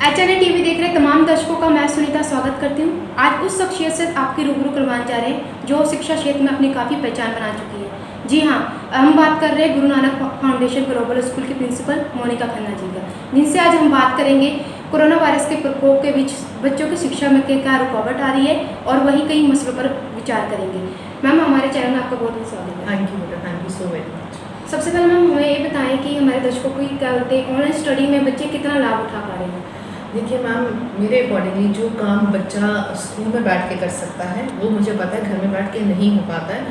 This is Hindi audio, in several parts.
HNA टीवी देख रहे तमाम दर्शकों का मैं सुनीता स्वागत करती हूँ। आज उस शख्सियत से आपकी रूबरू करवाने जा रहे हैं जो शिक्षा क्षेत्र में अपनी काफ़ी पहचान बना चुकी है। जी हाँ, हम बात कर रहे हैं Guru Nanak foundation global school की प्रिंसिपल मोनिका खन्ना जी का, जिनसे आज हम बात करेंगे कोरोना वायरस के प्रकोप के बीच बच्चों की शिक्षा में क्या रुकावट आ रही है और वही कई मसलों पर विचार करेंगे। मैम, हमारे चैनल में आपका बहुत बहुत स्वागत है। थैंक यू बेटा, thank you so very much. सबसे पहले मैम हमें ये बताएं कि हमारे दर्शकों को क्या बोलते हैं ऑनलाइन स्टडी में बच्चे कितना लाभ उठा पा रहे हैं। देखिए मैम, मेरे अकॉर्डिंगली जो काम बच्चा स्कूल में बैठ के कर सकता है वो मुझे पता है घर में बैठ के नहीं हो पाता है।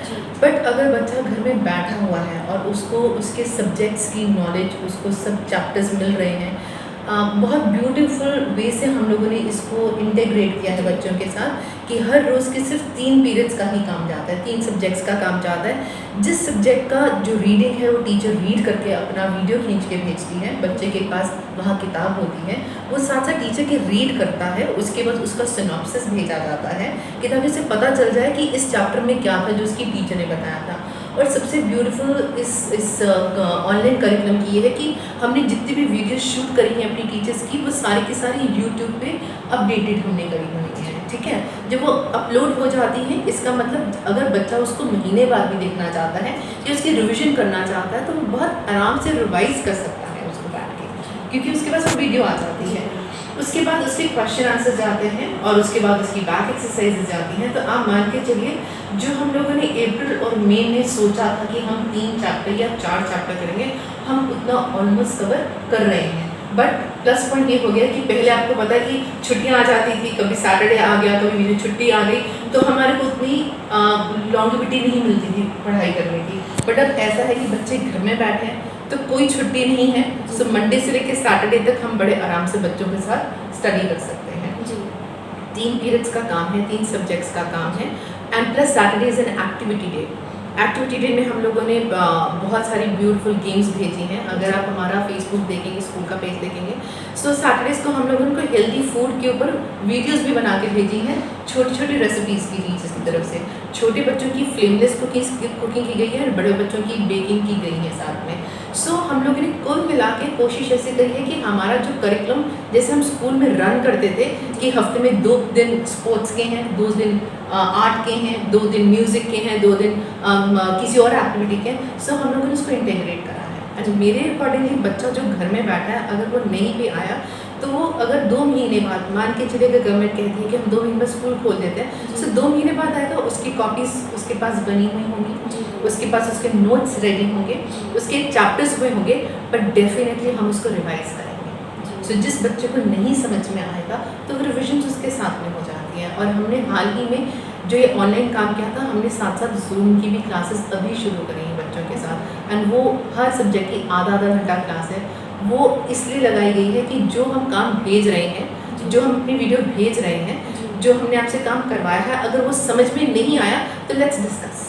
बट अगर बच्चा घर में बैठा हुआ है और उसको उसके सब्जेक्ट्स की नॉलेज, उसको सब चैप्टर्स मिल रहे हैं, बहुत ब्यूटीफुल वे से हम लोगों ने इसको इंटीग्रेट किया है बच्चों के साथ कि हर रोज़ के सिर्फ 3 पीरियड्स का ही काम जाता है, 3 सब्जेक्ट्स का काम जाता है। जिस सब्जेक्ट का जो रीडिंग है वो टीचर रीड करके अपना वीडियो खींच के भेजती है, बच्चे के पास वहाँ किताब होती है, वो साथ साथ टीचर के रीड करता है, उसके बाद उसका सिनॉप्सिस भेजा जाता है कि ताकि उसे पता चल जाए कि इस चैप्टर में क्या था जो उसकी टीचर ने बताया था। और सबसे ब्यूटीफुल इस ऑनलाइन करिकुलम की ये है कि हमने जितनी भी वीडियो शूट करी हैं अपनी टीचर्स की, वो सारी की सारी यूट्यूब पे अपडेटेड हमने करी हुई हैं। ठीक है, जब वो अपलोड हो जाती है, इसका मतलब अगर बच्चा उसको महीने बाद भी देखना चाहता है या उसकी रिविजन करना चाहता है तो वो बहुत आराम से रिवाइज कर सकता है उसको बैठ के, क्योंकि उसके पास वो वीडियो आ जाती है। उसके बाद उसके क्वेश्चन आंसर जाते हैं और उसके बाद उसकी बैक एक्सरसाइजेज जाती हैं। तो आप मान के चलिए, जो हम लोगों ने अप्रैल और मई में सोचा था कि हम 3 चैप्टर या 4 चैप्टर करेंगे, हम उतना ऑलमोस्ट कवर कर रहे हैं। बट प्लस पॉइंट ये हो गया कि पहले आपको पता है कि छुट्टियां आ जाती थी, कभी सैटरडे आ गया, कभी मेरी छुट्टी आ गई, तो हमारे को उतनी लॉन्गिविटी नहीं मिलती थी पढ़ाई करने की। बट अब ऐसा है कि बच्चे घर में बैठे हैं तो कोई छुट्टी नहीं है, सो मंडे से लेकर सैटरडे तक हम बड़े आराम से बच्चों के साथ स्टडी कर सकते हैं। 3 पीरियड्स का काम है, 3 सब्जेक्ट्स का काम है, and plus Saturday is an activity day. Activity day में हम लोगों ने बहुत सारी ब्यूटीफुल गेम्स भेजी हैं। अगर आप हमारा फेसबुक देखेंगे, स्कूल का पेज देखेंगे, सो सैटरडेज को हम लोगों को हेल्दी फूड के ऊपर वीडियोस भी बना के भेजी हैं, छोटी छोटी रेसिपीज़ की टीचर्स की तरफ से। छोटे बच्चों की फ्लेमलेस कुकिंग की गई है और बड़े बच्चों की बेकिंग की गई है साथ में। सो हम लोगों ने कुल मिला के कोशिश ऐसे करी है कि हमारा जो करिकुलम जैसे हम स्कूल में रन करते थे कि हफ्ते में 2 दिन स्पोर्ट्स के हैं, 2 दिन आर्ट के हैं, 2 दिन म्यूज़िक के हैं, 2 दिन किसी और एक्टिविटी के हैं। सो हम लोगों ने उसको इंटीग्रेट करा है। अच्छा, मेरे अकॉर्डिंगली बच्चा जो घर में बैठा है, अगर वो नहीं भी आया तो वो अगर 2 महीने बाद, मान के चलिए अगर गवर्नमेंट कहती है कि हम 2 महीने बाद स्कूल खोल देते हैं, सो 2 महीने बाद आएगा, उसकी कॉपीज़ उसके पास बनी हुई होंगी, उसके पास उसके नोट्स रेडी होंगे, उसके चैप्टर्स हुए होंगे, बट डेफिनेटली हम उसको रिवाइज करेंगे। सो जिस बच्चे को नहीं समझ में आएगा तो रिविजन उसके साथ में हो जाती हैं। और हमने हाल ही में जो ये ऑनलाइन काम किया था, हमने साथ साथ जूम की भी क्लासेस अभी शुरू करी हैं बच्चों के साथ, एंड वो हर सब्जेक्ट की आधा घंटा क्लास है। वो इसलिए लगाई गई है कि जो हम काम भेज रहे हैं, जो हम अपनी वीडियो भेज रहे हैं, जो हमने आपसे काम करवाया है, अगर वो समझ में नहीं आया तो let's discuss.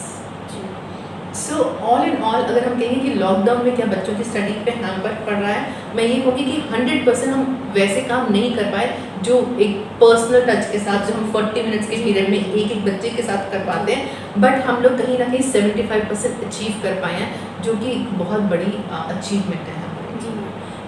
So all in all अगर हम कहेंगे कि लॉकडाउन में क्या बच्चों की स्टडी पे हैम्पर पड़ रहा है, मैं ये कहूँगी कि 100% हम वैसे काम नहीं कर पाए जो एक पर्सनल टच के साथ, जो हम 40 मिनट्स के पीरियड में एक बच्चे के साथ कर पाते हैं, बट हम लोग कहीं ना कहीं 75% अचीव कर पाए हैं, जो कि बहुत बड़ी अचीवमेंट है।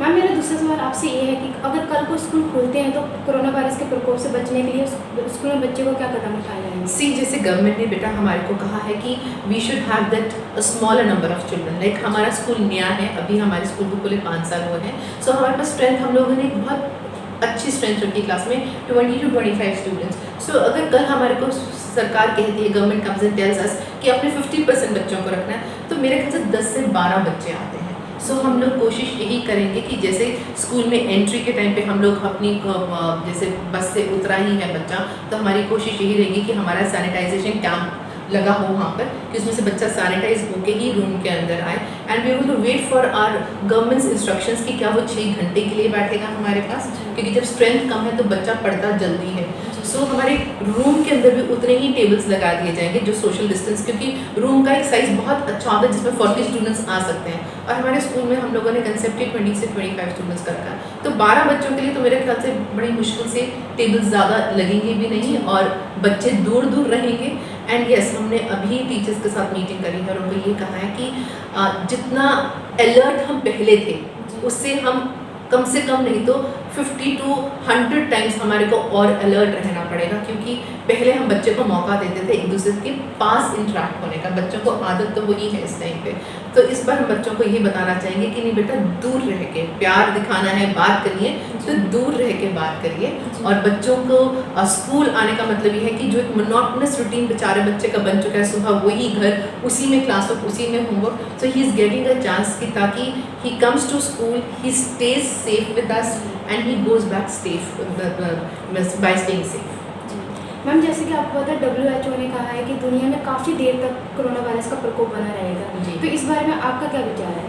मैम, मेरा दूसरा सवाल आपसे ये है कि अगर कल को स्कूल खोलते हैं तो कोरोना वायरस के प्रकोप से बचने के लिए स्कूल में बच्चे को क्या कदम उठाए जाएंगे? सी, जैसे गवर्नमेंट ने बेटा हमारे को कहा है कि we should have that a smaller number of children. Like हमारा स्कूल नया है, अभी हमारे स्कूल को पूरे 5 साल हुए हैं। सो हमारे पास स्ट्रेंथ, हम लोगों ने बहुत अच्छी स्ट्रेंथ रखी क्लास में 20 to 25 स्टूडेंट्स। सो अगर कल हमारे को सरकार कहती है, government comes and tells us कि अपने 50% बच्चों को रखना है, तो मेरे ख्याल से 10 से 12 बच्चे आते हैं। सो हम लोग कोशिश यही करेंगे कि जैसे स्कूल में एंट्री के टाइम पे हम लोग अपनी जैसे बस से उतरा ही है बच्चा, तो हमारी कोशिश यही रहेगी कि हमारा सैनिटाइजेशन कैंप लगा हो वहाँ पर, कि उसमें से बच्चा सैनिटाइज होके ही रूम के अंदर आए। And we will wait for our government's instructions कि क्या वो 6 घंटे के लिए बैठेगा हमारे पास, क्योंकि जब स्ट्रेंथ कम है तो बच्चा पढ़ता जल्दी है। सो हमारे रूम के अंदर भी उतने ही टेबल्स लगा दिए जाएंगे जो सोशल डिस्टेंस, क्योंकि रूम का एक साइज़ बहुत अच्छा होता है जिसमें 40 स्टूडेंट्स आ सकते हैं, और हमारे स्कूल में हम लोगों ने कंसेप्ट 20 से 25 स्टूडेंट्स का रखा। तो 12 बच्चों के लिए तो मेरे ख्याल से बड़ी मुश्किल से टेबल्स ज़्यादा लगेंगे भी नहीं और बच्चे दूर दूर रहेंगे। एंड यस, हमने अभी टीचर्स के साथ मीटिंग करी है और उनको ये कहा है कि जितना अलर्ट हम पहले थे उससे हम कम से कम नहीं तो 50 to 100 टाइम्स हमारे को और अलर्ट रहना पड़ेगा, क्योंकि पहले हम बच्चे को मौका देते थे एक दूसरे के पास इंटरेक्ट होने का, बच्चों को आदत तो वही है इस टाइम पे। तो इस बार हम बच्चों को ये बताना चाहेंगे कि नहीं बेटा, दूर रह के प्यार दिखाना है, बात करनी है तो दूर रह के बात करिए। और बच्चों को स्कूल आने का मतलब ये है कि जो एक मोनोटोनस रूटीन बेचारे बच्चे का बन चुका है, सुबह वही घर, उसी में क्लासवर्क, उसी में homework, so he is getting a chance कि ताकि he comes to school, he stays safe with us and he goes back safe by staying safe. Ma'am, जैसे कि आपको पता है WHO ने कहा है कि दुनिया में काफ़ी देर तक कोरोना वायरस का प्रकोप बना रहेगा, तो इस बारे में आपका क्या विचार है?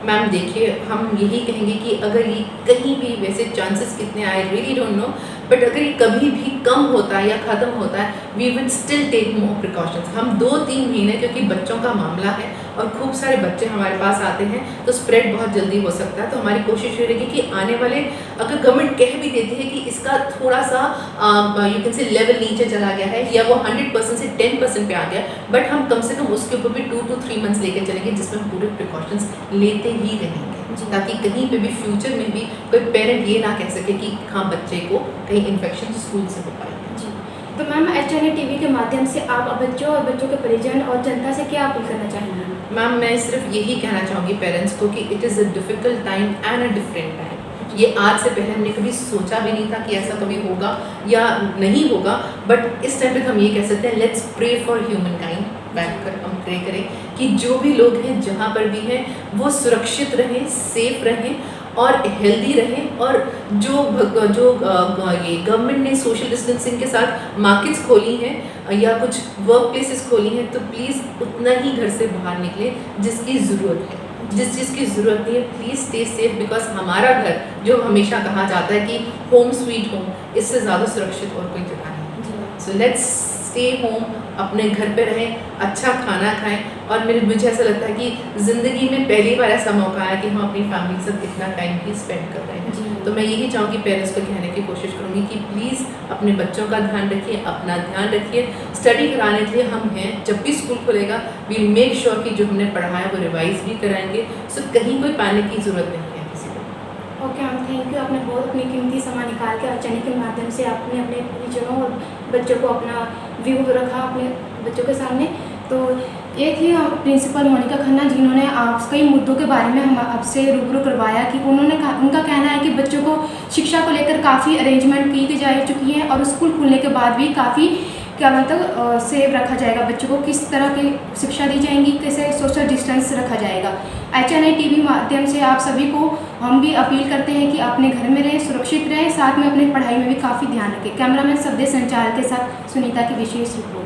मैम देखिए, हम यही कहेंगे कि अगर ये कहीं भी, वैसे चांसेस कितने आए रियली डोंट नो, बट अगर ये कभी भी कम होता है या ख़त्म होता है, we will still take more precautions. हम 2-3 महीने, क्योंकि बच्चों का मामला है और खूब सारे बच्चे हमारे पास आते हैं तो स्प्रेड बहुत जल्दी हो सकता है, तो हमारी कोशिश ये रहेगी कि आने वाले, अगर गवर्नमेंट कह भी देती है कि इसका थोड़ा सा यू कैन से लेवल नीचे चला गया है या वो 100% से 10% पे आ गया, बट हम कम से कम उसके ऊपर भी 2 to 3 मंथ्स लेके चलेंगे, जिसमें हम पूरे प्रिकॉशंस लेते ही रहेंगे, ताकि कहीं पे भी फ्यूचर में भी कोई पेरेंट ये ना कह सके कि हाँ बच्चे को कहीं इन्फेक्शन स्कूल से हो पाएगी। तो मैम, HNA TV के माध्यम से आप बच्चों और बच्चों के परिजन और जनता से क्या अपील करना चाहेंगे? मैम मैं सिर्फ यही कहना चाहूँगी पेरेंट्स को कि it is a difficult time and a different time. ये आज से पहले हमने कभी सोचा भी नहीं था कि ऐसा कभी होगा या नहीं होगा, बट इस टाइम पे हम ये कह सकते हैं, let's pray for humankind. बैठकर हम प्रे करें कि जो भी लोग हैं जहाँ पर भी हैं वो सुरक्षित रहें, सेफ रहें और हेल्दी रहें, और जो ये गवर्नमेंट ने सोशल डिस्टेंसिंग के साथ मार्केट्स खोली हैं या कुछ वर्क प्लेसेस खोली हैं, तो प्लीज़ उतना ही घर से बाहर निकलें जिसकी ज़रूरत है। जिस चीज़ की ज़रूरत नहीं है, प्लीज़ स्टे सेफ, बिकॉज हमारा घर, जो हमेशा कहा जाता है कि होम स्वीट होम, इससे ज़्यादा सुरक्षित और कोई जगह नहीं है। सो लेट्स स्टे होम, अपने घर पे रहें, अच्छा खाना खाएं, और मुझे ऐसा लगता है कि ज़िंदगी में पहली बार ऐसा मौका आया कि हम अपनी फैमिली के साथ इतना टाइम भी स्पेंड कर रहे हैं। तो मैं यही चाहूँगी, पेरेंट्स को कहने की कोशिश करूँगी कि प्लीज़ अपने बच्चों का ध्यान रखिए, अपना ध्यान रखिए। स्टडी कराने के लिए हम हैं, जब भी स्कूल खुलेगा वील मेक श्योर कि जो हमने पढ़ाया वो रिवाइज भी कराएंगे, सो कहीं कोई पाने की ज़रूरत नहीं है किसी को। Okay ma'am, thank you. आपने बहुत अपनी कीमती समय निकाल के HNA के माध्यम से आपने अपने परिजनों और बच्चों को अपना व्यू रखा अपने बच्चों के सामने। तो ये थी प्रिंसिपल मोनिका खन्ना, जिन्होंने आप कई मुद्दों के बारे में हम आपसे रूबरू करवाया कि उनका कहना है कि बच्चों को शिक्षा को लेकर काफ़ी अरेंजमेंट की जा चुकी है और स्कूल खुलने के बाद भी काफ़ी क्या मतलब सेव रखा जाएगा, बच्चों को किस तरह की शिक्षा दी जाएंगी, कैसे सोशल डिस्टेंस रखा जाएगा। HNA TV माध्यम से आप सभी को हम भी अपील करते हैं कि अपने घर में रहें, सुरक्षित रहें, साथ में अपनी पढ़ाई में भी काफ़ी ध्यान रखें। कैमरामैन सब्दे संचार के साथ सुनीता की विशेष रिपोर्ट।